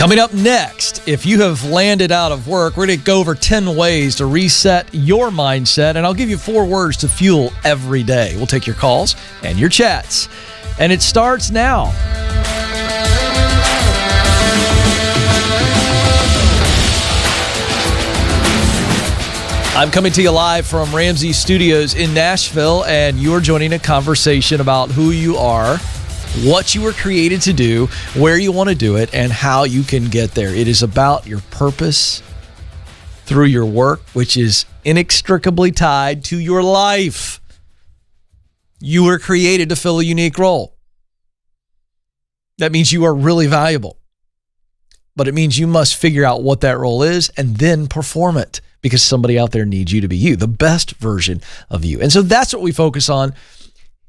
Coming up next, if you have landed out of work, we're going to go over 10 ways to reset your mindset, and I'll give you 4 words to fuel every day. We'll take your calls and your chats, and it starts now. I'm coming to you live from Ramsey Studios in Nashville, and you're joining a conversation about who you are, what you were created to do, where you want to do it, and how you can get there. It is about your purpose through your work, which is inextricably tied to your life. You were created to fill a unique role. That means you are really valuable. But it means you must figure out what that role is and then perform it, because somebody out there needs you to be you, the best version of you. And so that's what we focus on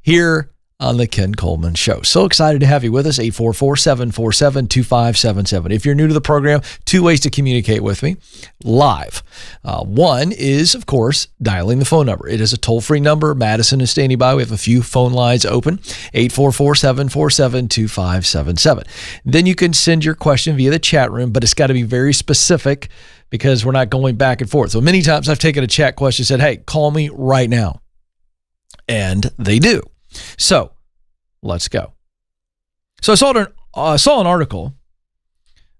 here on the Ken Coleman Show. So excited to have you with us, 844-747-2577. If you're new to the program, 2 ways to communicate with me live. One is, of course, dialing the phone number. It is a toll-free number. Madison is standing by. We have a few phone lines open, 844-747-2577. Then you can send your question via the chat room, but it's got to be very specific because we're not going back and forth. So many times I've taken a chat question and said, hey, call me right now. And they do. So let's go. So I saw an article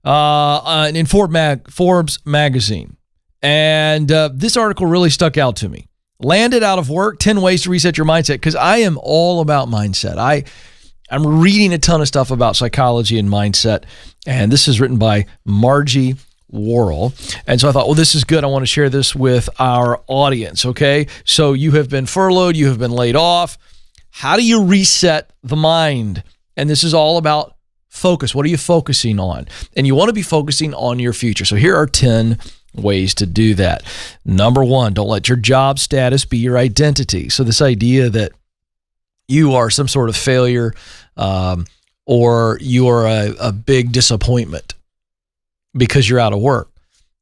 in Forbes magazine, and this article really stuck out to me. Landed out of work, 10 ways to reset your mindset, because I am all about mindset. I'm reading a ton of stuff about psychology and mindset, and this is written by Margie Worrell. And so I thought, well, this is good. I want to share this with our audience, okay? So you have been furloughed, you have been laid off. How do you reset the mind? And this is all about focus. What are you focusing on? And you want to be focusing on your future. So here are 10 ways to do that. Number 1, don't let your job status be your identity. So this idea that you are some sort of failure or you are a big disappointment because you're out of work.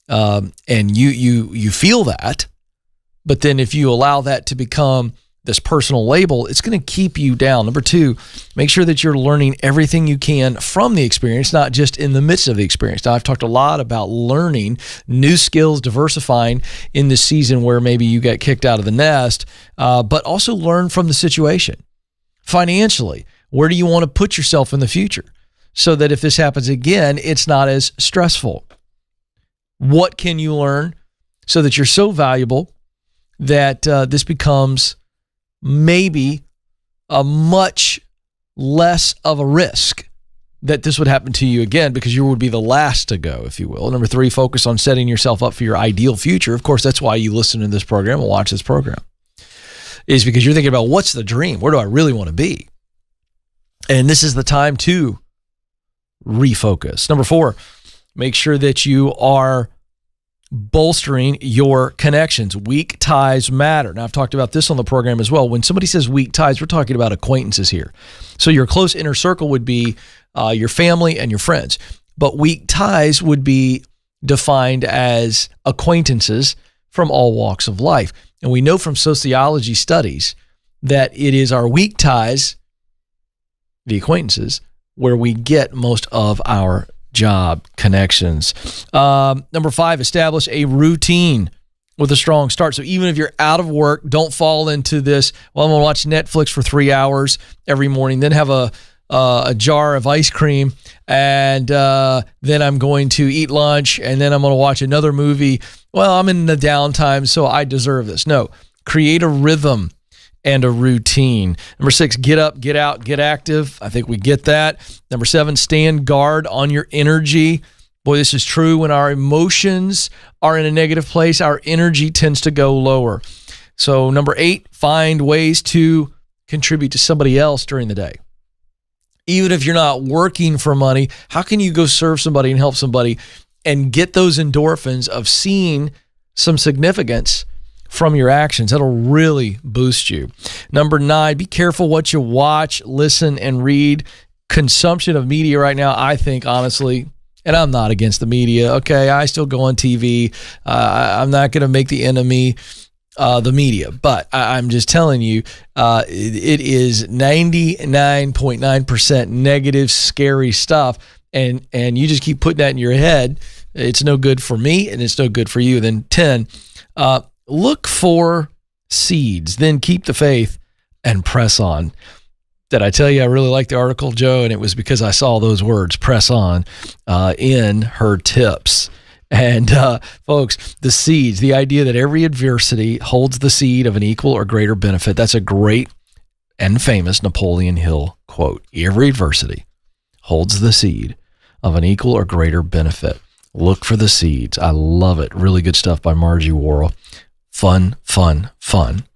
And you feel that, but then if you allow that to become this personal label, it's going to keep you down. Number 2, make sure that you're learning everything you can from the experience, not just in the midst of the experience. Now, I've talked a lot about learning new skills, diversifying in this season where maybe you got kicked out of the nest, but also learn from the situation. Financially, where do you want to put yourself in the future so that if this happens again, it's not as stressful? What can you learn so that you're so valuable that this becomes maybe a much less of a risk that this would happen to you again, because you would be the last to go, if you will. Number 3, focus on setting yourself up for your ideal future. Of course, that's why you listen to this program and watch this program, is because you're thinking about what's the dream? Where do I really want to be? And this is the time to refocus. Number 4, make sure that you are bolstering your connections. Weak ties matter. Now, I've talked about this on the program as well. When somebody says weak ties, we're talking about acquaintances here. So your close inner circle would be your family and your friends. But weak ties would be defined as acquaintances from all walks of life. And we know from sociology studies that it is our weak ties, the acquaintances, where we get most of our job connections. Number 5, establish a routine with a strong start. So even if you're out of work, don't fall into this, well, I'm going to watch Netflix for 3 hours every morning, then have a jar of ice cream, and then I'm going to eat lunch, and then I'm going to watch another movie. Well, I'm in the downtime, so I deserve this. No, create a rhythm and a routine. Number 6, get up, get out, get active. I think we get that. Number 7, stand guard on your energy. Boy, this is true. When our emotions are in a negative place, our energy tends to go lower. So number 8, find ways to contribute to somebody else during the day. Even if you're not working for money, how can you go serve somebody and help somebody and get those endorphins of seeing some significance from your actions? That'll really boost you. Number 9, be careful what you watch, listen, and read. Consumption of media right now, I think, honestly, and I'm not against the media, okay? I still go on TV. I'm not going to make the enemy the media, but I'm just telling you, it is 99.9% negative, scary stuff. and you just keep putting that in your head, it's no good for me and it's no good for you. Then 10, look for seeds, then keep the faith and press on. Did I tell you I really liked the article, Joe? And it was because I saw those words, press on, in her tips. And folks, the seeds, the idea that every adversity holds the seed of an equal or greater benefit. That's a great and famous Napoleon Hill quote. Every adversity holds the seed of an equal or greater benefit. Look for the seeds. I love it. Really good stuff by Margie Worrell. Fun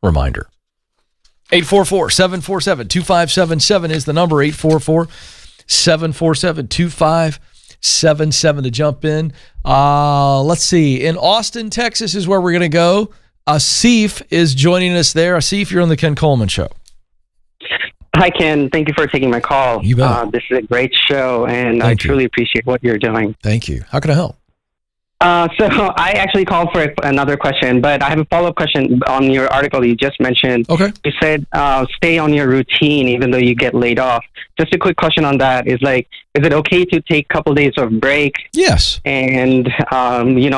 reminder. 844-747-2577 is the number. 844-747-2577 to jump in. Let's see. In Austin, Texas is where we're going to go. Asif is joining us there. Asif, you're on the Ken Coleman Show. Hi, Ken. Thank you for taking my call. You bet. This is a great show, and I truly appreciate what you're doing. Thank you. How can I help? So I actually called for another question, but I have a follow-up question on your article you just mentioned. Okay. You said stay on your routine even though you get laid off. Just a quick question on that is is it okay to take a couple days of break? Yes. And,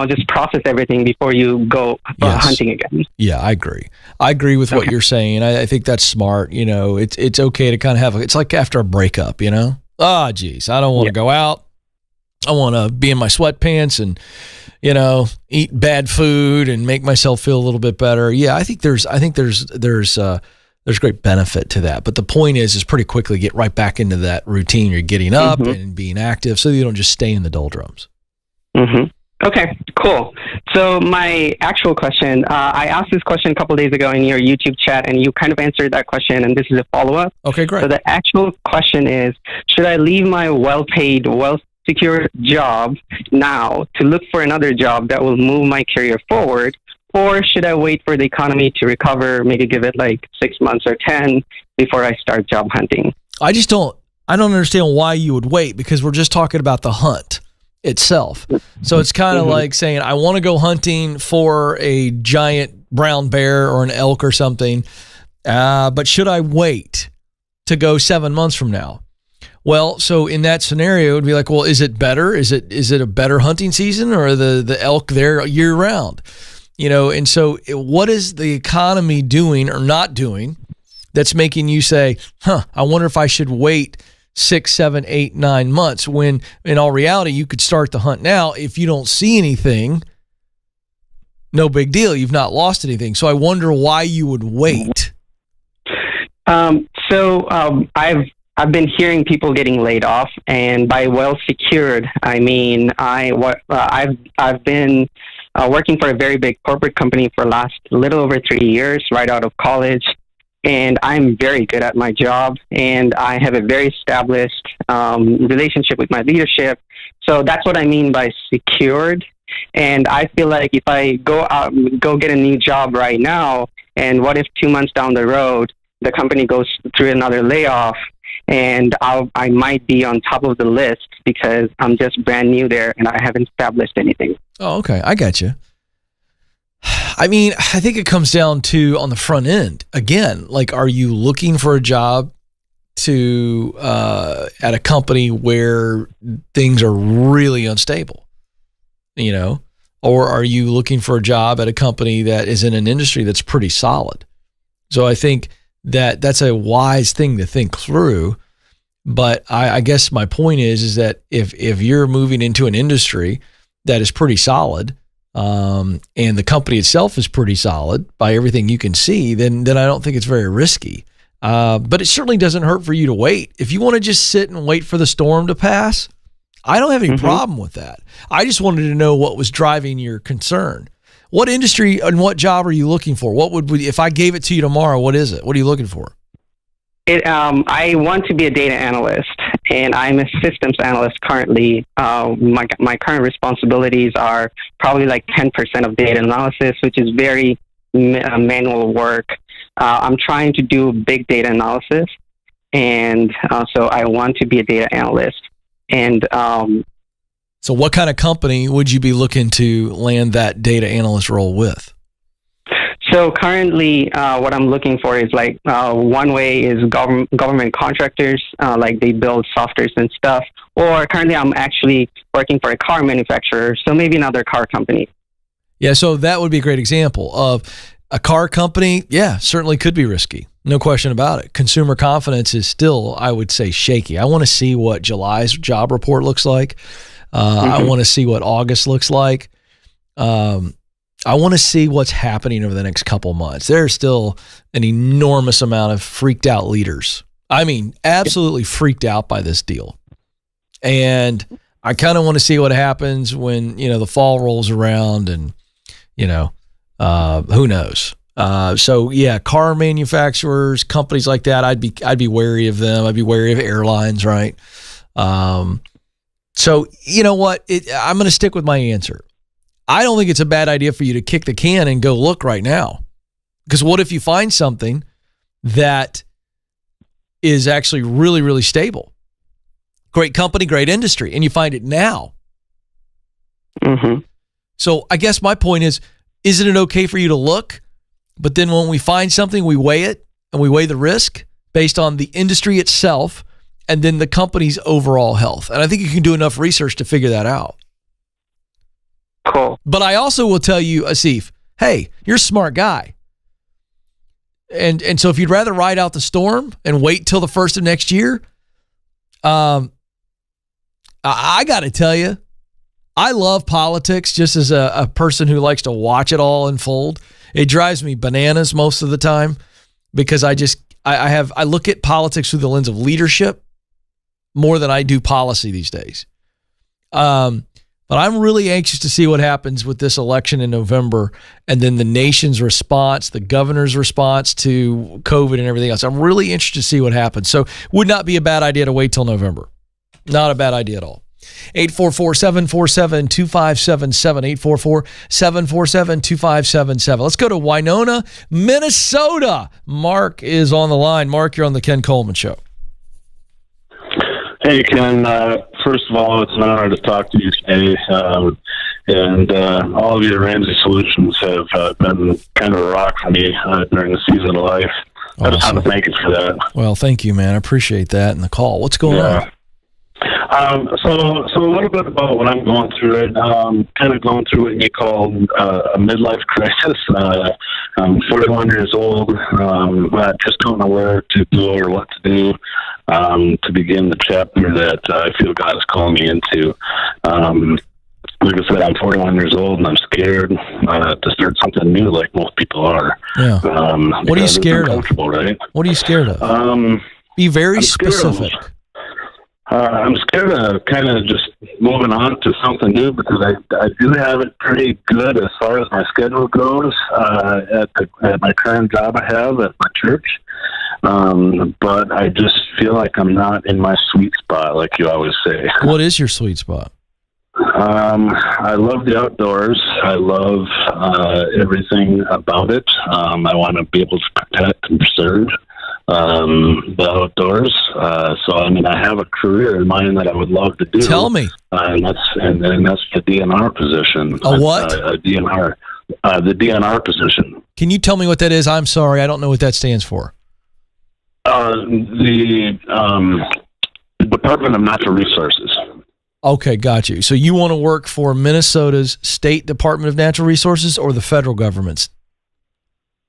just process everything before you go hunting again? Yeah, I agree. I agree with what you're saying. I think that's smart. It's okay to kind of it's like after a breakup, geez, I don't want to go out. I want to be in my sweatpants and, eat bad food and make myself feel a little bit better. Yeah, I think there's great benefit to that. But the point is pretty quickly get right back into that routine. You're getting up and being active so you don't just stay in the doldrums. Mm-hmm. Okay, cool. So my actual question, I asked this question a couple days ago in your YouTube chat, and you kind of answered that question, and this is a follow-up. Okay, great. So the actual question is, should I leave my well-paid, well-secure job now to look for another job that will move my career forward, or should I wait for the economy to recover, maybe give it 6 months or 10 before I start job hunting? I don't understand why you would wait, because we're just talking about the hunt itself. So it's kind of like saying, I want to go hunting for a giant brown bear or an elk or something, but should I wait to go 7 months from now? Well, so in that scenario, it would be like, well, is it better? Is it a better hunting season, or the elk there year round? And so what is the economy doing or not doing that's making you say, I wonder if I should wait 6, 7, 8, 9 months, when in all reality, you could start the hunt now. If you don't see anything, no big deal. You've not lost anything. So I wonder why you would wait. I've been hearing people getting laid off, and by well secured, I mean I've been working for a very big corporate company for the last little over 3 years, right out of college. And I'm very good at my job, and I have a very established relationship with my leadership. So that's what I mean by secured. And I feel like if I go get a new job right now, and what if 2 months down the road, the company goes through another layoff, and I might be on top of the list because I'm just brand new there and I haven't established anything. Oh, okay. I got you. I mean, I think it comes down to on the front end. Again, are you looking for a job to at a company where things are really unstable, or are you looking for a job at a company that is in an industry that's pretty solid? So I think that's a wise thing to think through. But I guess my point is that if you're moving into an industry that is pretty solid, and the company itself is pretty solid by everything you can see, then I don't think it's very risky. But it certainly doesn't hurt for you to wait. If you want to just sit and wait for the storm to pass, I don't have any problem with that. I just wanted to know what was driving your concern. What industry and what job are you looking for? What would if I gave it to you tomorrow, what is it? What are you looking for? I want to be a data analyst, and I'm a systems analyst currently. My current responsibilities are probably 10% of data analysis, which is very manual work. I'm trying to do big data analysis, and so I want to be a data analyst. And so what kind of company would you be looking to land that data analyst role with? So currently, what I'm looking for is like one way is government contractors, like they build softwares and stuff. Or currently, I'm actually working for a car manufacturer, so maybe another car company. Yeah, so that would be a great example of a car company. Yeah, certainly could be risky. No question about it. Consumer confidence is still, I would say, shaky. I want to see what July's job report looks like. I want to see what August looks like. I want to see what's happening over the next couple months. There's still an enormous amount of freaked out leaders. I mean, absolutely freaked out by this deal. And I kind of want to see what happens when, the fall rolls around and, who knows? So yeah, car manufacturers, companies like that, I'd be wary of them. I'd be wary of airlines, right? So you know what? I'm going to stick with my answer. I don't think it's a bad idea for you to kick the can and go look right now. Because what if you find something that is actually really, really stable? Great company, great industry, and you find it now. Mm-hmm. So I guess my point is, isn't it okay for you to look? But then when we find something, we weigh it and we weigh the risk based on the industry itself and then the company's overall health. And I think you can do enough research to figure that out. Cool. But I also will tell you, Asif, hey, you're a smart guy. And so if you'd rather ride out the storm and wait till the first of next year, I got to tell you, I love politics just as a person who likes to watch it all unfold. It drives me bananas most of the time because I look at politics through the lens of leadership more than I do policy these days. But I'm really anxious to see what happens with this election in November and then the nation's response, the governor's response to COVID and everything else. I'm really interested to see what happens. So would not be a bad idea to wait till November. Not a bad idea at all. 844-747-2577, 844-747-2577. Let's go to Winona, Minnesota. Mark is on the line. Mark, you're on the Ken Coleman Show. Hey, Ken. First of all, it's an honor to talk to you today. And all of your Ramsey solutions have been kind of a rock for me during the season of life. Awesome. I just want to thank you for that. Well, thank you, man. I appreciate that and the call. What's going on? So a little bit about what I'm going through. Kind of going through what you call a midlife crisis. I'm 41 years old. I just don't know where to go or what to do to begin the chapter that I feel God is calling me into. Like I said, I'm 41 years old and I'm scared to start something new like most people are. Yeah. What are you scared of? Right? What are you scared of? Be very specific. I'm scared of kind of just moving on to something new because I do have it pretty good as far as my schedule goes at my current job I have at my church. But I just feel like I'm not in my sweet spot, like you always say. What is your sweet spot? I love the outdoors. I love everything about it. I want to be able to protect and preserve the outdoors. So, I have a career in mind that I would love to do. Tell me. And that's the DNR position. A what? A DNR. The DNR position. Can you tell me what that is? I'm sorry, I don't know what that stands for. The Department of Natural Resources. Okay, got you. So you want to work for Minnesota's State Department of Natural Resources or the federal government's?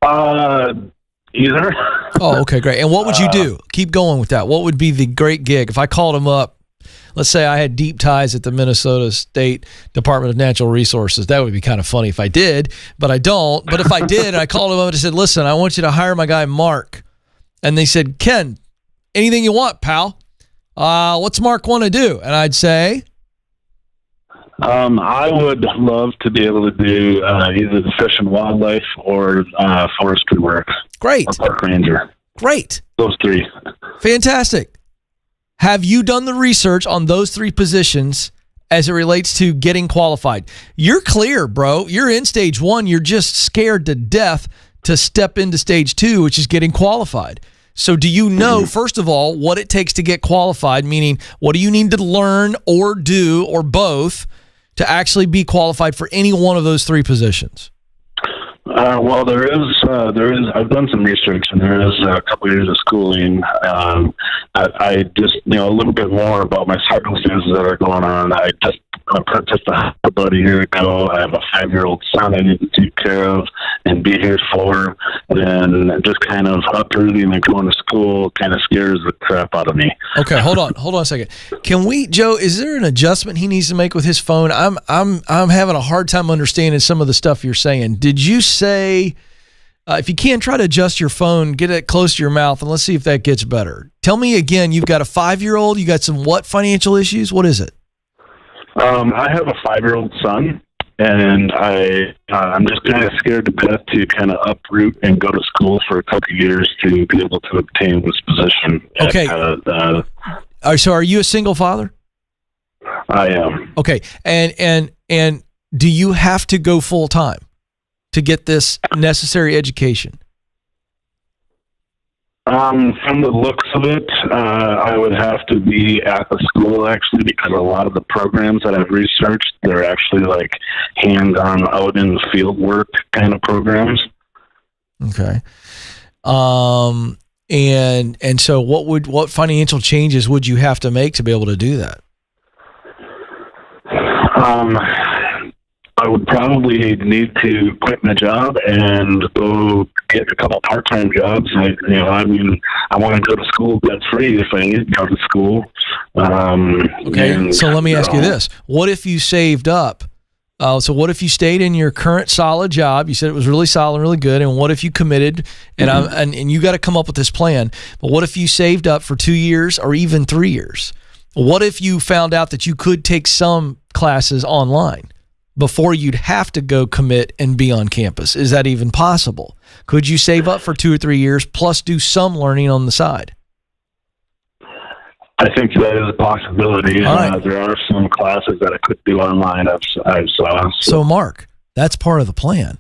Either. Oh, okay, great. And what would you do? Keep going with that. What would be the great gig? If I called him up, let's say I had deep ties at the Minnesota State Department of Natural Resources. That would be kind of funny if I did, but I don't. But if I did, and I called him up and I said, listen, I want you to hire my guy, Mark. And they said, Ken, anything you want, pal. What's Mark want to do? And I'd say, I would love to be able to do either the fish and wildlife or forestry work. Great. Or park ranger. Great. Those three. Fantastic. Have you done the research on those three positions as it relates to getting qualified? You're clear, bro. You're in stage one. You're just scared to death to step into stage two, which is getting qualified. So do you know, first of all, what it takes to get qualified, meaning what do you need to learn or do or both to actually be qualified for any one of those three positions? Well, there is. I've done some research, and there is a couple of years of schooling. I just, a little bit more about my circumstances that are going on. I purchased a house about a year ago. I have a 5-year-old son I need to take care of and be here for. And just kind of uprooting and going to school kind of scares the crap out of me. Okay, hold on a second. Can we, Joe? Is there an adjustment he needs to make with his phone? I'm having a hard time understanding some of the stuff you're saying. Did you say, if you can, try to adjust your phone, get it close to your mouth, and let's see if that gets better. Tell me again, you've got a 5-year-old, you got some what financial issues? What is it? I have a 5-year-old son, and I'm just kind of scared to death to kind of uproot and go to school for a couple of years to be able to obtain this position. Okay. So are you a single father? I am. Okay. And do you have to go full time to get this necessary education? From the looks of it, I would have to be at the school actually, because a lot of the programs that I've researched, they're actually like hands-on out in the field work kind of programs. Okay. And so what financial changes would you have to make to be able to do that? I would probably need to quit my job and go get a couple part-time jobs. I want to go to school debt-free if I need to go to school. Okay, so let me ask you this. What if you saved up? So what if you stayed in your current solid job? You said it was really solid, really good. And what if you committed? And and you got to come up with this plan. But what if you saved up for 2 years or even 3 years? What if you found out that you could take some classes online before you'd have to go commit and be on campus? Is that even possible? Could you save up for 2 or 3 years plus do some learning on the side? I think that is a possibility. Right. There are some classes that I could do online. I've saw. So, Mark, that's part of the plan.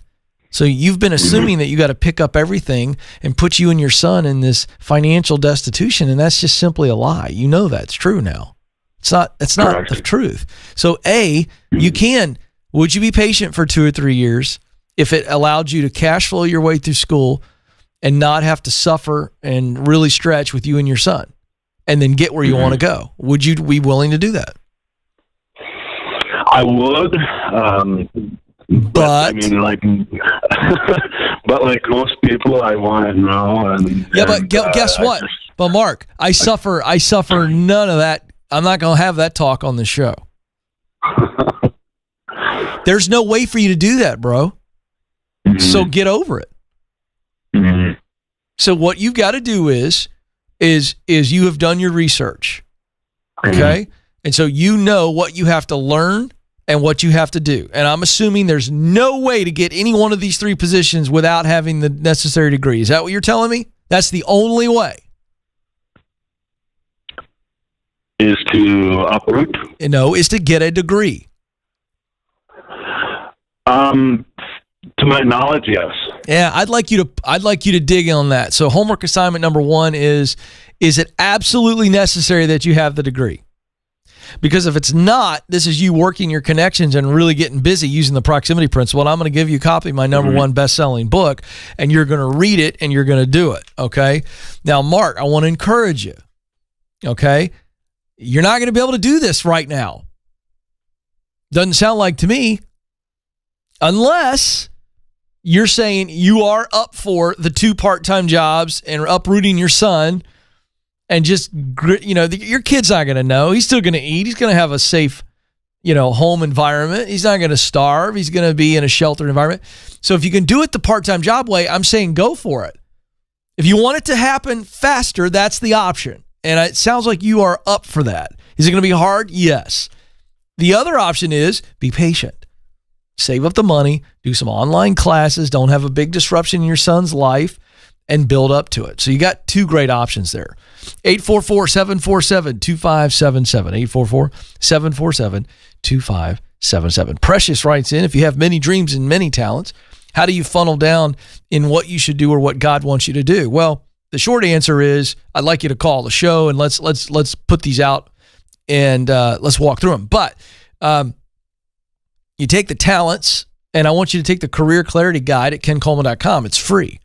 So you've been assuming that you got to pick up everything and put you and your son in this financial destitution, and that's just simply a lie. You know that's true now. It's not the truth. So, would you be patient for 2 or 3 years if it allowed you to cash flow your way through school and not have to suffer and really stretch with you and your son and then get where you want to go? Would you be willing to do that? I would. But I mean, like, but like most people, I want to know. But guess what? But Mark, I suffer none of that. I'm not going to have that talk on the show. There's no way for you to do that, bro. Mm-hmm. So get over it. Mm-hmm. So what you've got to do is you have done your research. Okay? Mm-hmm. And so you know what you have to learn and what you have to do. And I'm assuming there's no way to get any one of these 3 positions without having the necessary degree. Is that what you're telling me? That's the only way. Is to uproot? No, is to get a degree. To my knowledge, yes. Yeah, I'd like you to dig on that. So homework assignment number 1 is it absolutely necessary that you have the degree? Because if it's not, this is you working your connections and really getting busy using the proximity principle. And I'm going to give you a copy of my number 1 best-selling book, and you're going to read it and you're going to do it. Okay. Now, Mark, I want to encourage you. Okay. You're not going to be able to do this right now. Doesn't sound like to me. Unless you're saying you are up for the 2 part-time jobs and uprooting your son and just, your kid's not going to know. He's still going to eat. He's going to have a safe, home environment. He's not going to starve. He's going to be in a sheltered environment. So if you can do it the part-time job way, I'm saying go for it. If you want it to happen faster, that's the option. And it sounds like you are up for that. Is it going to be hard? Yes. The other option is be patient. Save up the money, do some online classes, don't have a big disruption in your son's life, and build up to it. So you got 2 great options there. 844-747-2577. 844-747-2577. Precious writes in, if you have many dreams and many talents, how do you funnel down in what you should do or what God wants you to do? Well, the short answer is I'd like you to call the show and let's put these out and let's walk through them. But you take the talents And I want you to take the Career Clarity Guide at kencoleman.com. It's free.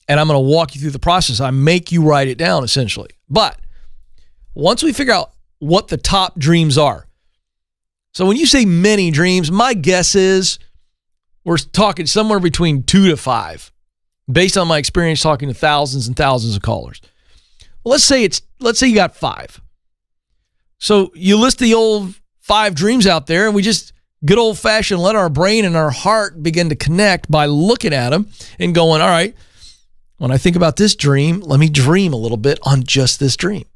And I'm going to walk you through the process. I make you write it down, essentially. But once we figure out what the top dreams are, so when you say many dreams, my guess is we're talking somewhere between 2 to 5, based on my experience talking to thousands and thousands of callers. Well, let's say you got 5. So you list the old 5 dreams out there, and we just good old-fashioned let our brain and our heart begin to connect by looking at them and going, all right, when I think about this dream, let me dream a little bit on just this dream.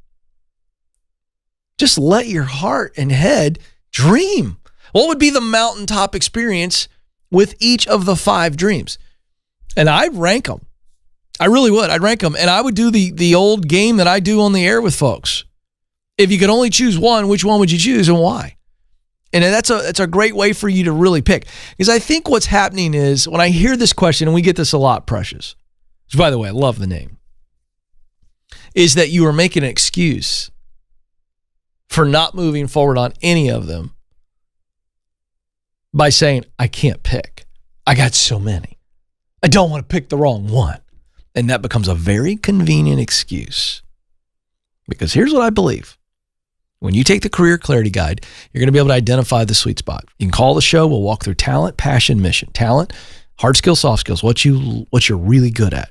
Just let your heart and head dream. What would be the mountaintop experience with each of the 5 dreams? And I'd rank them. I really would. I'd rank them. And I would do the old game that I do on the air with folks. If you could only choose one, which one would you choose and why? And that's a great way for you to really pick. Because I think what's happening is when I hear this question, and we get this a lot, Precious, which, by the way, I love the name, is that you are making an excuse for not moving forward on any of them by saying, I can't pick. I got so many. I don't want to pick the wrong one. And that becomes a very convenient excuse. Because here's what I believe. When you take the Career Clarity Guide, you're going to be able to identify the sweet spot. You can call the show. We'll walk through talent, passion, mission. Talent, hard skills, soft skills, what you're really good at.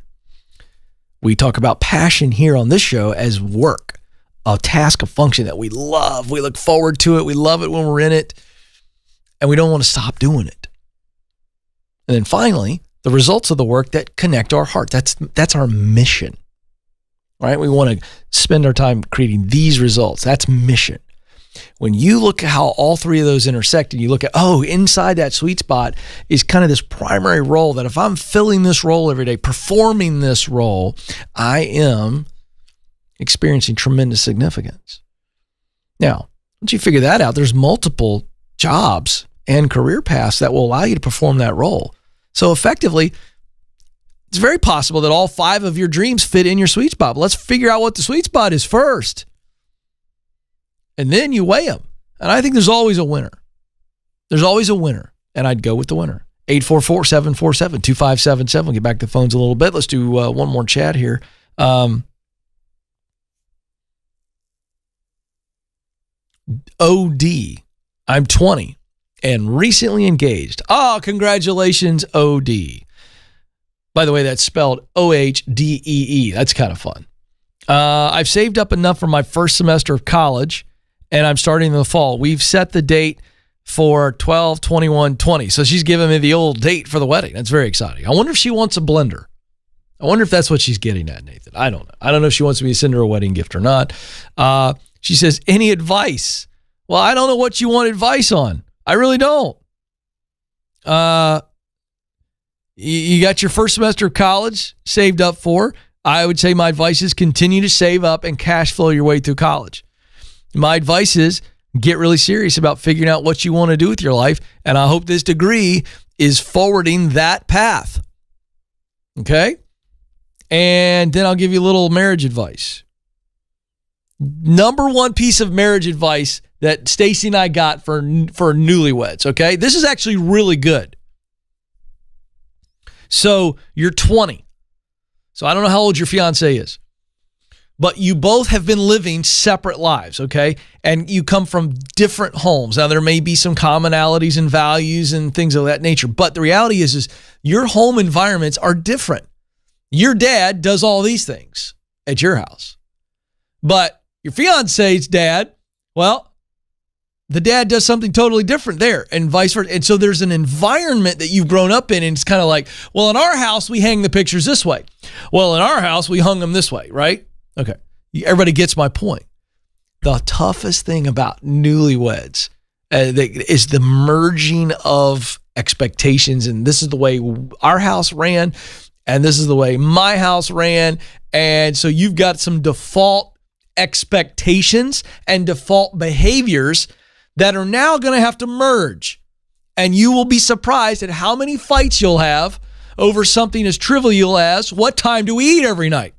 We talk about passion here on this show as work, a task, a function that we love. We look forward to it. We love it when we're in it. And we don't want to stop doing it. And then finally, the results of the work that connect our heart. That's our mission, right? We want to spend our time creating these results. That's mission. When you look at how all 3 of those intersect and you look at, inside that sweet spot is kind of this primary role that if I'm filling this role every day, performing this role, I am experiencing tremendous significance. Now, once you figure that out, there's multiple jobs and career paths that will allow you to perform that role. So effectively, it's very possible that all 5 of your dreams fit in your sweet spot. But let's figure out what the sweet spot is first. And then you weigh them. And I think there's always a winner. There's always a winner. And I'd go with the winner. 844-747-2577. We'll get back to the phones a little bit. Let's do one more chat here. OD. I'm 20 and recently engaged. Congratulations, OD. By the way, that's spelled OHDEE. That's kind of fun. I've saved up enough for my first semester of college, and I'm starting in the fall. We've set the date for 12/21/20. So she's giving me the old date for the wedding. That's very exciting. I wonder if she wants a blender. I wonder if that's what she's getting at, Nathan. I don't know. I don't know if she wants me to send her a wedding gift or not. She says, any advice? Well, I don't know what you want advice on. I really don't. You got your first semester of college saved up for. I would say my advice is continue to save up and cash flow your way through college. My advice is get really serious about figuring out what you want to do with your life. And I hope this degree is forwarding that path. Okay? And then I'll give you a little marriage advice. Number 1 piece of marriage advice that Stacy and I got for newlyweds, okay? This is actually really good. So you're 20. So I don't know how old your fiance is. But you both have been living separate lives, okay? And you come from different homes. Now, there may be some commonalities and values and things of that nature. But the reality is your home environments are different. Your dad does all these things at your house. But your fiance's dad, well, the dad does something totally different there and vice versa. And so there's an environment that you've grown up in, and it's kind of like, well, in our house, we hang the pictures this way. Well, in our house, we hung them this way, right? Okay. Everybody gets my point. The toughest thing about newlyweds is the merging of expectations. And this is the way our house ran, and this is the way my house ran. And so you've got some default expectations and default behaviors that are now going to have to merge. And you will be surprised at how many fights you'll have over something as trivial as, what time do we eat every night?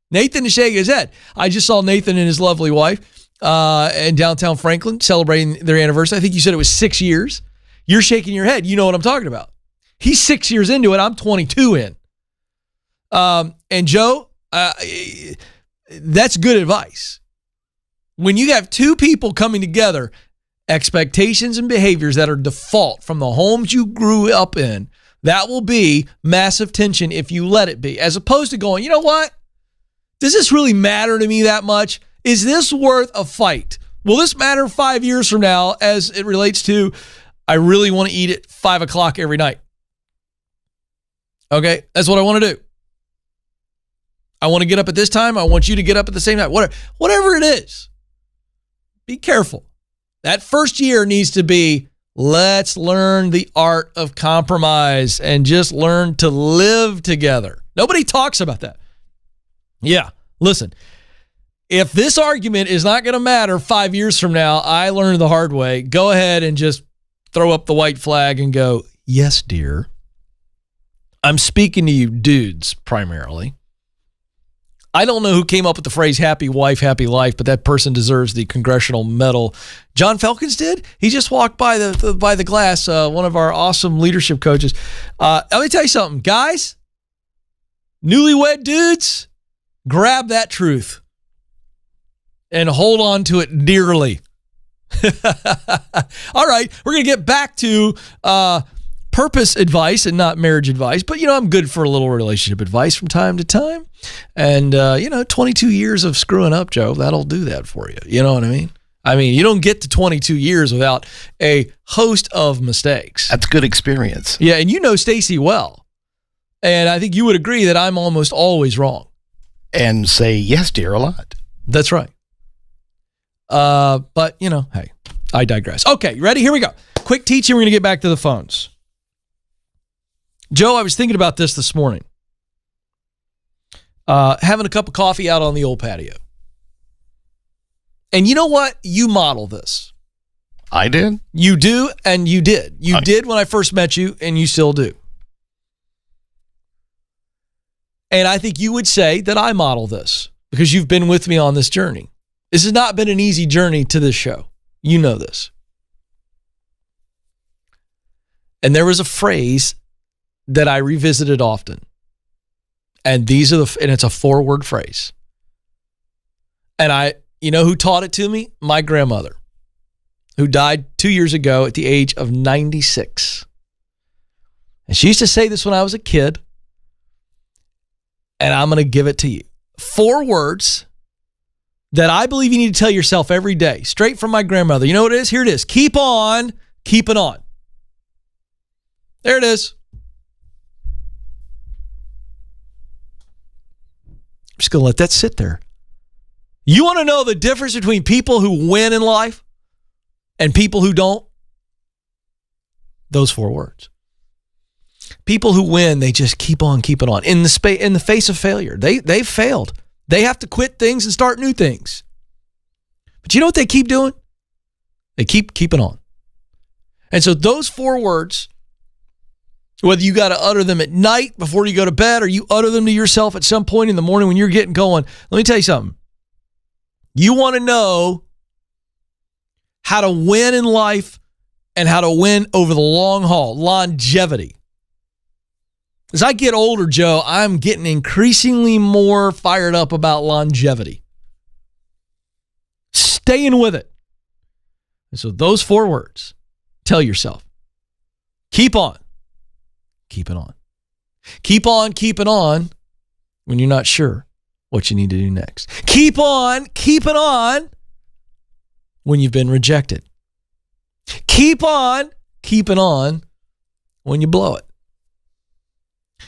Nathan is shaking his head. I just saw Nathan and his lovely wife in downtown Franklin celebrating their anniversary. I think you said it was 6 years. You're shaking your head. You know what I'm talking about. He's 6 years into it. I'm 22 in. And Joe, that's good advice. When you have two people coming together, expectations and behaviors that are default from the homes you grew up in, that will be massive tension if you let it be, as opposed to going, you know what? Does this really matter to me that much? Is this worth a fight? Will this matter 5 years from now as it relates to, I really want to eat at 5 o'clock every night? Okay, that's what I want to do. I want to get up at this time. I want you to get up at the same time. Whatever it is, be careful. That first year needs to be, let's learn the art of compromise and just learn to live together. Nobody talks about that. Yeah, listen, if this argument is not going to matter 5 years from now, I learned the hard way. Go ahead and just throw up the white flag and go, yes, dear. I'm speaking to you dudes primarily. I don't know who came up with the phrase happy wife, happy life, but that person deserves the congressional medal. John Felkins did. He just walked by the glass, one of our awesome leadership coaches. Let me tell you something, guys, newlywed dudes, grab that truth and hold on to it dearly. All right, we're going to get back to purpose advice and not marriage advice, but I'm good for a little relationship advice from time to time. And 22 years of screwing up, Joe, that'll do that for you. You know what I mean? I mean, you don't get to 22 years without a host of mistakes. That's good experience. Yeah, and you know Stacy well. And I think you would agree that I'm almost always wrong. And say yes, dear, a lot. That's right. But hey, I digress. Okay, you ready? Here we go. Quick teaching. We're going to get back to the phones. Joe, I was thinking about this morning. Having a cup of coffee out on the old patio. And you know what? You model this. I did? You do, and you did. You did when I first met you, and you still do. And I think you would say that I model this because you've been with me on this journey. This has not been an easy journey to this show. You know this. And there was a phrase that I revisited often. And it's a 4-word phrase. And you know who taught it to me? My grandmother, who died 2 years ago at the age of 96. And she used to say this when I was a kid. And I'm going to give it to you. 4 words that I believe you need to tell yourself every day, straight from my grandmother. You know what it is? Here it is. Keep on keeping on. There it is. I'm just going to let that sit there. You want to know the difference between people who win in life and people who don't? Those 4 words. People who win, they just keep on keeping on. In the face of failure, they've failed. They have to quit things and start new things. But you know what they keep doing? They keep keeping on. And so those 4 words, whether you got to utter them at night before you go to bed or you utter them to yourself at some point in the morning when you're getting going, let me tell you something. You want to know how to win in life and how to win over the long haul, longevity. As I get older, Joe, I'm getting increasingly more fired up about longevity. Staying with it. And so those 4 words, tell yourself, keep on keeping on. Keep on keeping on when you're not sure what you need to do next. Keep on keeping on when you've been rejected. Keep on keeping on when you blow it.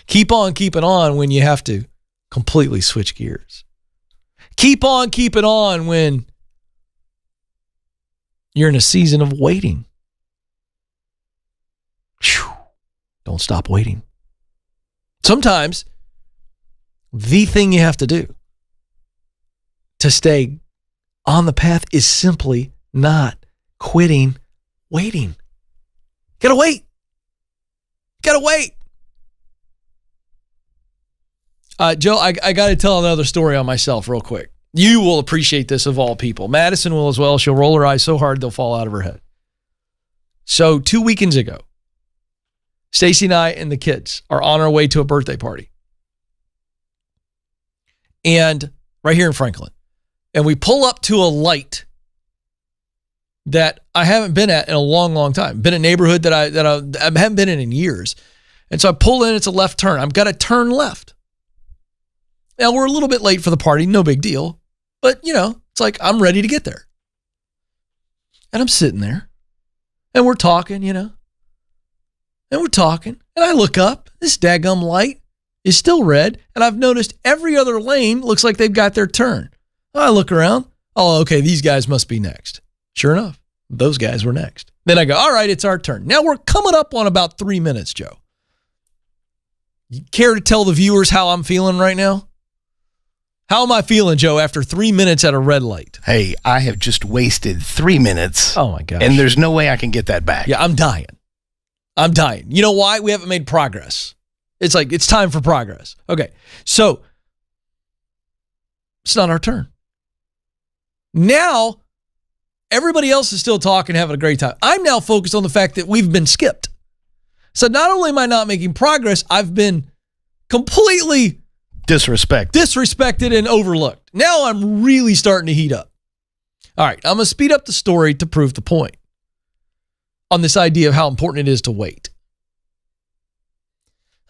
Keep on keeping on when you have to completely switch gears. Keep on keeping on when you're in a season of waiting. Whew. Don't stop waiting. Sometimes the thing you have to do to stay on the path is simply not quitting waiting. Gotta wait. Gotta wait. Joe, I got to tell another story on myself real quick. You will appreciate this of all people. Madison will as well. She'll roll her eyes so hard they'll fall out of her head. So 2 weekends ago, Stacy and I and the kids are on our way to a birthday party. And right here in Franklin. And we pull up to a light that I haven't been at in a long, long time. Been a neighborhood that I haven't been in years. And so I pull in, it's a left turn. I've got to turn left. Now we're a little bit late for the party, no big deal. But it's like I'm ready to get there. And I'm sitting there. And we're talking, And we're talking. And I look up, this daggum light is still red. And I've noticed every other lane looks like they've got their turn. I look around. Oh, okay, these guys must be next. Sure enough, those guys were next. Then I go, all right, it's our turn. Now we're coming up on about 3 minutes, Joe. You care to tell the viewers how I'm feeling right now? How am I feeling, Joe, after 3 minutes at a red light? Hey, I have just wasted 3 minutes. Oh, my gosh. And there's no way I can get that back. Yeah, I'm dying. I'm dying. You know why? We haven't made progress. It's like, it's time for progress. Okay, so it's not our turn. Now, everybody else is still talking, having a great time. I'm now focused on the fact that we've been skipped. So not only am I not making progress, I've been completely disrespected and overlooked. Now I'm really starting to heat up. All right, I'm going to speed up the story to prove the point on this idea of how important it is to wait.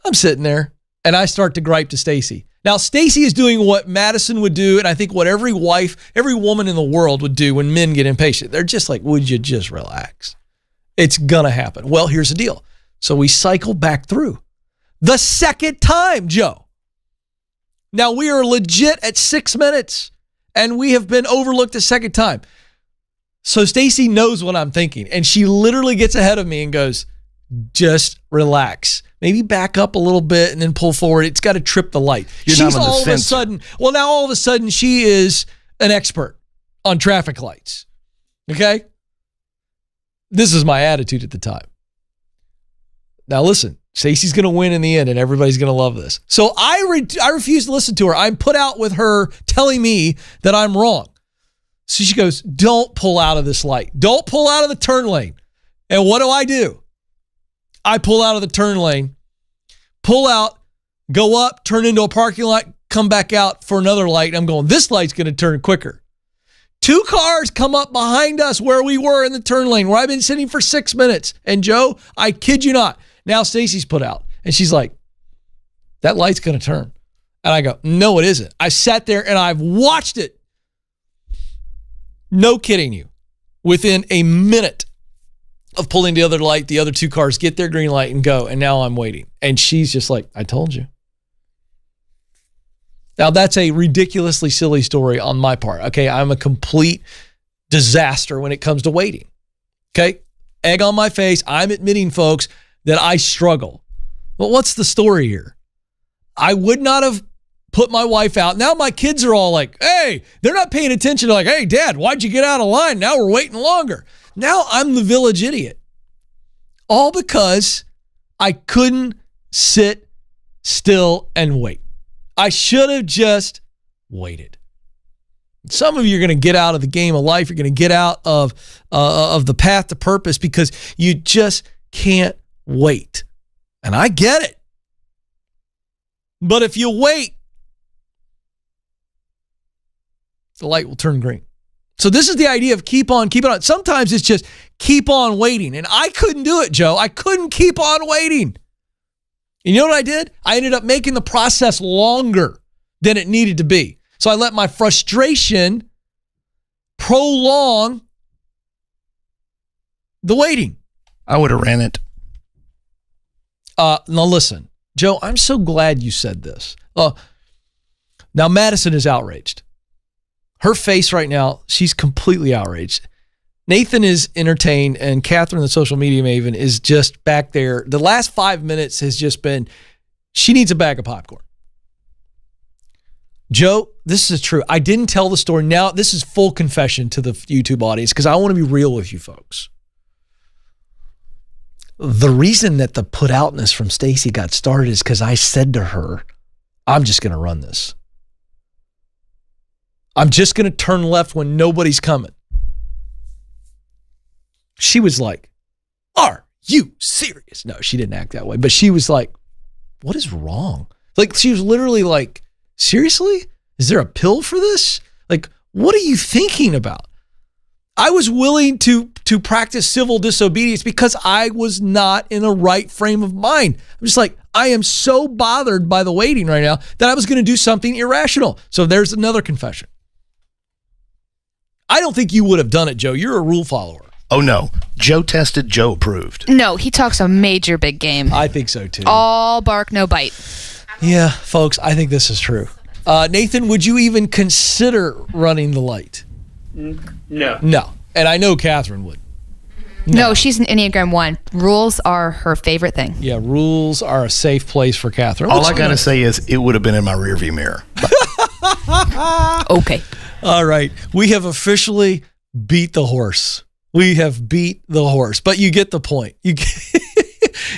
I'm sitting there and I start to gripe to Stacy. Now, Stacy is doing what Madison would do, and I think what every wife, every woman in the world would do when men get impatient. They're just like, would you just relax? It's going to happen. Well, here's the deal. So we cycle back through the second time, Joe. Now, we are legit at 6 minutes, and we have been overlooked a second time. So Stacy knows what I'm thinking, and she literally gets ahead of me and goes, just relax. Maybe back up a little bit and then pull forward. It's got to trip the light. She's all of a sudden, now all of a sudden she is an expert on traffic lights. Okay? This is my attitude at the time. Now listen, Stacey's going to win in the end and everybody's going to love this. So I refuse to listen to her. I'm put out with her telling me that I'm wrong. So she goes, don't pull out of this light. Don't pull out of the turn lane. And what do? I pull out of the turn lane, pull out, go up, turn into a parking lot, come back out for another light. I'm going, this light's going to turn quicker. 2 cars come up behind us where we were in the turn lane, where I've been sitting for 6 minutes. And Joe, I kid you not, now Stacy's put out. And she's like, that light's going to turn. And I go, no, it isn't. I sat there and I've watched it. No kidding you. Within a minute of pulling the other light, the other 2 cars get their green light and go. And now I'm waiting. And she's just like, I told you. Now that's a ridiculously silly story on my part. Okay. I'm a complete disaster when it comes to waiting. Okay. Egg on my face. I'm admitting, folks, that I struggle. But what's the story here? I would not have put my wife out. Now my kids are all like, hey, they're not paying attention. They're like, hey, Dad, why'd you get out of line? Now we're waiting longer. Now I'm the village idiot. All because I couldn't sit still and wait. I should have just waited. Some of you are going to get out of the game of life. You're going to get out of the path to purpose because you just can't wait. And I get it. But if you wait, the light will turn green. So this is the idea of keep on. Sometimes it's just keep on waiting. And I couldn't do it, Joe. I couldn't keep on waiting. You know what I did? I ended up making the process longer than it needed to be. So I let my frustration prolong the waiting. I would have ran it. Now listen, Joe, I'm so glad you said this. Now Madison is outraged. Her face right now, she's completely outraged. Nathan is entertained, and Catherine, the social media maven, is just back there. The last 5 minutes has just been, she needs a bag of popcorn. Joe, this is true. I didn't tell the story. Now, this is full confession to the YouTube audience because I want to be real with you folks. The reason that the put outness from Stacy got started is because I said to her, I'm just going to run this. I'm just going to turn left when nobody's coming. She was like, are you serious? No, she didn't act that way. But she was like, what is wrong? Like, she was literally like, seriously? Is there a pill for this? Like, what are you thinking about? I was willing to practice civil disobedience because I was not in a right frame of mind. I'm just like, I am so bothered by the waiting right now that I was going to do something irrational. So there's another confession. I don't think you would have done it, Joe. You're a rule follower. Oh, no. Joe tested, Joe approved. No, he talks a major big game. I think so, too. All bark, no bite. Yeah, folks, I think this is true. Nathan, would you even consider running the light? No. No. And I know Catherine would. No, she's an Enneagram 1. Rules are her favorite thing. Yeah, rules are a safe place for Catherine. All I got to say is it would have been in my rearview mirror. Okay. All right. We have officially beat the horse. We have beat the horse. But you get the point.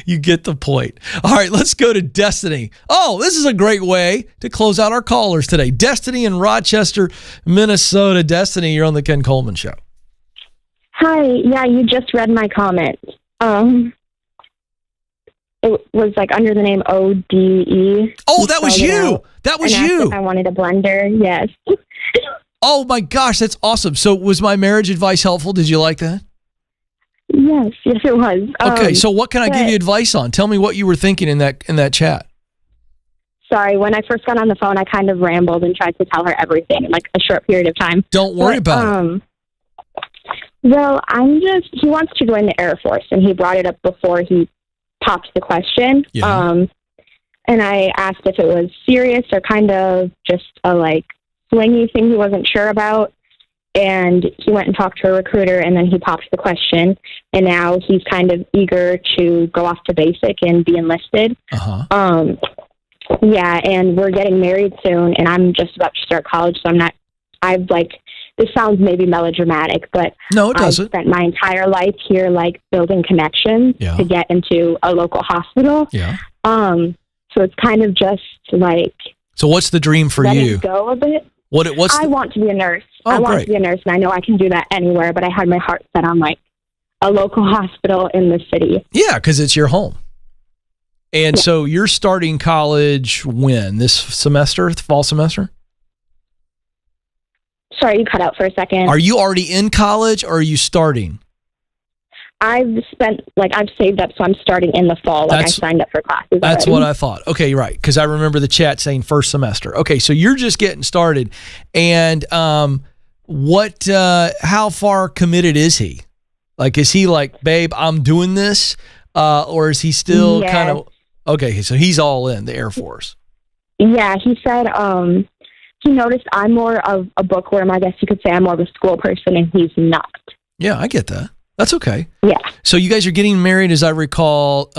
You get the point. All right, let's go to Destiny. Oh, this is a great way to close out our callers today. Destiny in Rochester, Minnesota. Destiny, you're on the Ken Coleman Show. Hi. Yeah, you just read my comment. It was like under the name ODE. Oh, that was you. That was you. I wanted a blender. Yes. Oh my gosh, that's awesome. So was my marriage advice helpful? Did you like that? Yes, it was. Okay, so what can I give you advice on? Tell me what you were thinking in that chat. Sorry, when I first got on the phone, I kind of rambled and tried to tell her everything in like a short period of time. Don't worry about it. Well, he wants to join the Air Force, and he brought it up before he popped the question. Yeah. And I asked if it was serious or kind of just a like flingy thing he wasn't sure about. And he went and talked to a recruiter, and then he popped the question. And now he's kind of eager to go off to basic and be enlisted. Uh-huh. Yeah, and we're getting married soon, and I'm just about to start college, so this sounds maybe melodramatic, but no, it doesn't. I've spent my entire life here, like, building connections to get into a local hospital. Yeah. So it's kind of just like... So what's the dream for you? Go a bit. I want to be a nurse. Oh, I want great. to be a nurse, and I know I can do that anywhere, but I had my heart set on, like, a local hospital in the city. Yeah, because it's your home. And so you're starting college when? This semester, fall semester? Sorry, you cut out for a second. Are you already in college, or are you starting? I've saved up, so I'm starting in the fall. I signed up for classes. That's already. what I thought. Okay, you're right, because I remember the chat saying first semester. Okay, so you're just getting started. And how far committed is he? Like, is he like, babe, I'm doing this? Or is he still kind of... Okay, so he's all in the Air Force. Yeah, he said he noticed I'm more of a bookworm. I guess you could say I'm more of a school person, and he's not. Yeah, I get that. That's okay. Yeah. So you guys are getting married, as I recall,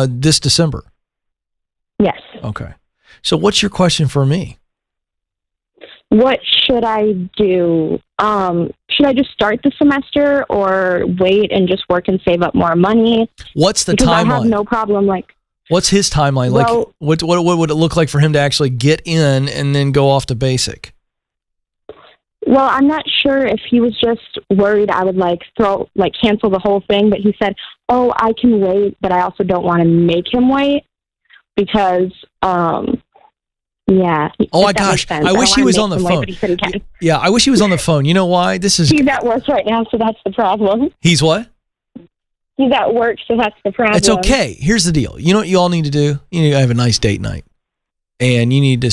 this December. Yes. Okay. So what's your question for me? What should I do? Should I just start the semester or wait and just work and save up more money? What's the because timeline? I have no problem. What's his timeline? Well, what would it look like for him to actually get in and then go off to basic? Well, I'm not sure if he was just worried I would cancel the whole thing, but he said, "Oh, I can wait, but I also don't want to make him wait because yeah." Oh my gosh, I wish he was on the phone. Yeah, I wish he was on the phone. You know why? He's at work right now, so that's the problem. He's what? He's at work, so that's the problem. It's okay. Here's the deal. You know what you all need to do? You need to have a nice date night. And you need to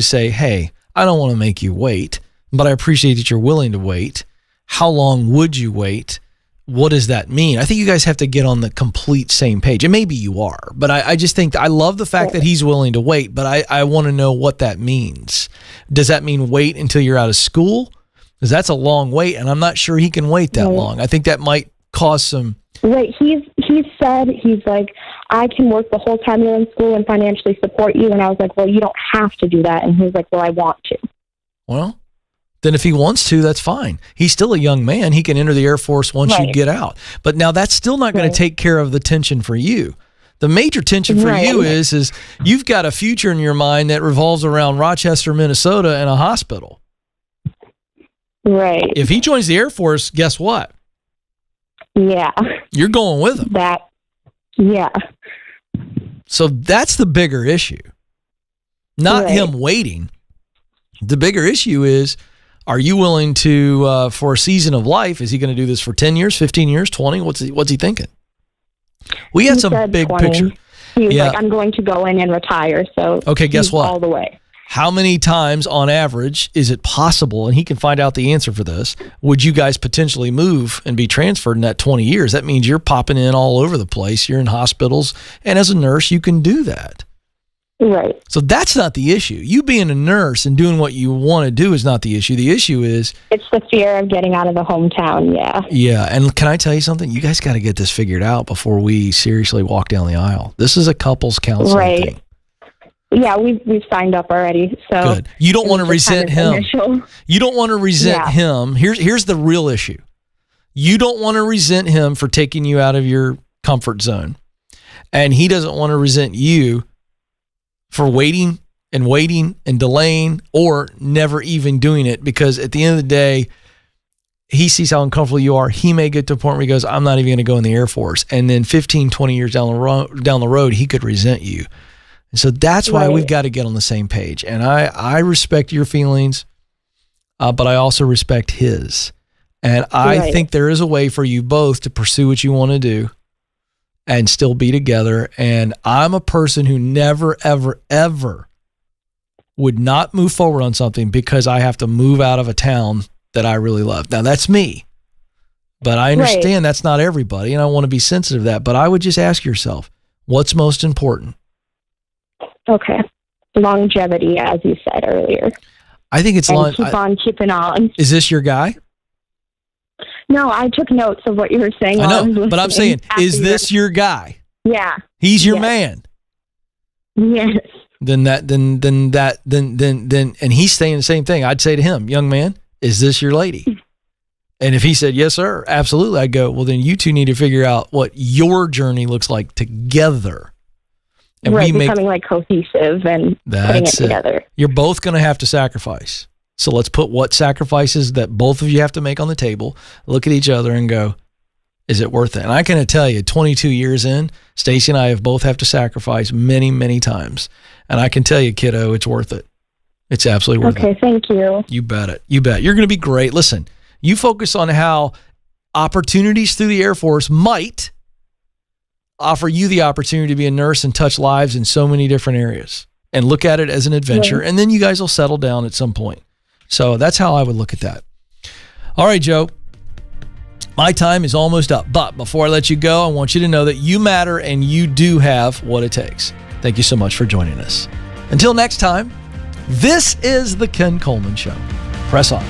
say, hey, I don't want to make you wait, but I appreciate that you're willing to wait. How long would you wait? What does that mean? I think you guys have to get on the complete same page. And maybe you are, but I just think I love the fact that he's willing to wait, but I want to know what that means. Does that mean wait until you're out of school? Because that's a long wait, and I'm not sure he can wait that long. I think that might cause some... Wait, he said, he's like, I can work the whole time you're in school and financially support you. And I was like, well, you don't have to do that. And he was like, well, I want to. Well, then if he wants to, that's fine. He's still a young man. He can enter the Air Force once you get out. But now that's still not going to take care of the tension for you. The major tension for you is you've got a future in your mind that revolves around Rochester, Minnesota, and a hospital. Right. If he joins the Air Force, guess what? Yeah. You're going with him. Yeah. So that's the bigger issue. Not him waiting. The bigger issue is, are you willing to, for a season of life, is he going to do this for 10 years, 15 years, 20? What's he thinking? We had some big 20. picture. He was like, I'm going to go in and retire. So okay, guess what? All the way. How many times on average is it possible, and he can find out the answer for this, would you guys potentially move and be transferred in that 20 years? That means you're popping in all over the place. You're in hospitals. And as a nurse, you can do that. Right. So that's not the issue. You being a nurse and doing what you want to do is not the issue. The issue is... it's the fear of getting out of the hometown, yeah. Yeah, and can I tell you something? You guys got to get this figured out before we seriously walk down the aisle. This is a couples counseling thing. Yeah, we've signed up already. So good. You don't want to resent him. You don't want to resent him. Here's the real issue. You don't want to resent him for taking you out of your comfort zone. And he doesn't want to resent you for waiting and delaying or never even doing it, because at the end of the day, he sees how uncomfortable you are. He may get to a point where he goes, I'm not even going to go in the Air Force. And then 15, 20 years down the road, he could resent you. And so that's why we've got to get on the same page. And I respect your feelings, but I also respect his. And I think there is a way for you both to pursue what you want to do and still be together. And I'm a person who never, ever, ever would not move forward on something because I have to move out of a town that I really love. Now, that's me. But I understand that's not everybody, and I want to be sensitive to that. But I would just ask yourself, what's most important? Okay. Longevity, as you said earlier. I think it's keep on keeping on. Is this your guy? No, I took notes of what you were saying. I know, but I'm saying, is this your guy? Yeah. He's your man. Yes. Then and he's saying the same thing. I'd say to him, young man, is this your lady? And if he said, yes, sir, absolutely, I'd go, well, then you two need to figure out what your journey looks like together. And becoming like cohesive and putting it together. You're both going to have to sacrifice. So let's put what sacrifices that both of you have to make on the table, look at each other and go, is it worth it? And I can tell you, 22 years in, Stacy and I have both have to sacrifice many, many times. And I can tell you, kiddo, it's worth it. It's absolutely worth it. Okay, thank you. You bet it. You bet. You're going to be great. Listen, you focus on how opportunities through the Air Force might offer you the opportunity to be a nurse and touch lives in so many different areas, and look at it as an adventure. And then you guys will settle down at some point. So that's how I would look at that. All right, Joe, my time is almost up. But before I let you go, I want you to know that you matter and you do have what it takes. Thank you so much for joining us. Until next time, this is the Ken Coleman Show. Press on.